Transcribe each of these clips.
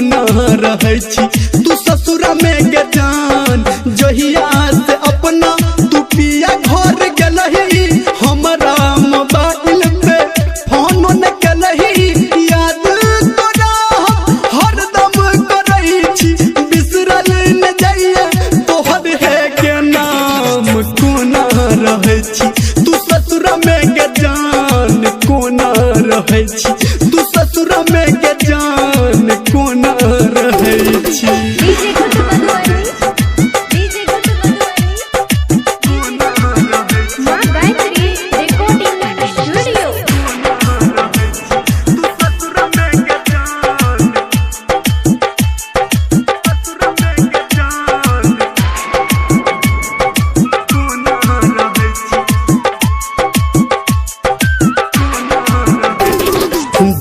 कोना रहै छी तू ससुर में गे जान जहिया से अपना तू पिया घर गेलही हमरा मोबाइल पे फोन न केलही याद तोरा हरदम करै छी बिसरल न जाइए तोहर है के नाम कोना रहै छी तू ससुर में गे जान कोना रहै छी तू ससुर में गे जान कोना रहै छी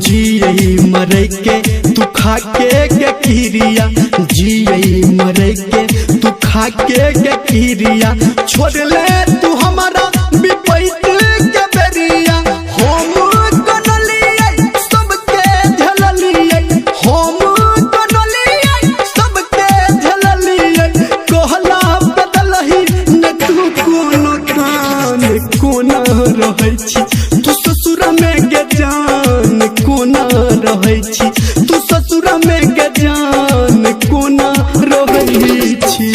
जियई मरे के तू खा के किरिया जियई मरे के तू खा के किरिया छोड़ ले तू हमारा विपैत के बेरिया हम कनलिए सबके झललिए हम कनलिए सबके झललिए कहला बदलही न तू कोनो कान कोना रहै छी तू ससुर में गे जान कोना रहै छी तू ससुर में गे जान कोना रहै छी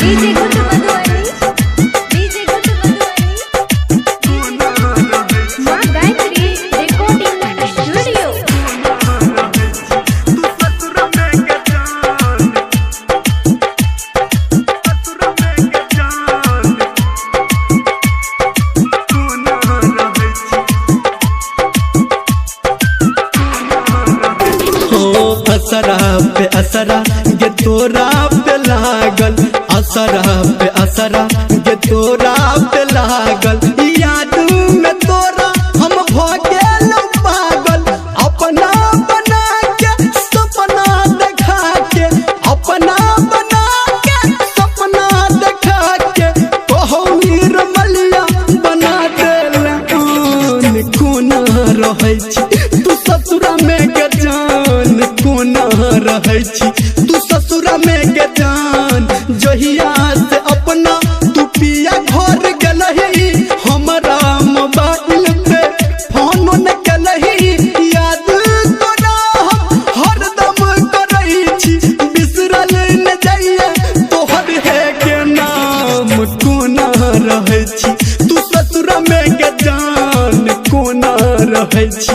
असरा पे असरा गे तोरा पे लागल असरा पे असरा गे तोरा पे लागल याद में तोरा हम भ गेल पागल अपना बना के सपना देखा के अपना बना के सपना देखा के कहू निर्मलिया बना देल कोना रहै छी तू ससुर में गे जान कोना रहै छी तू ससुर में गे जान जहिया से अपना तू पिया घर गेलही हमरा मोबाइल पे फोन न केलही याद तोरा हरदम करै छी बिसरल न जाइए तोहर है के नाम कोना रहै छी तू ससुर में गे जान कोना रहै छी।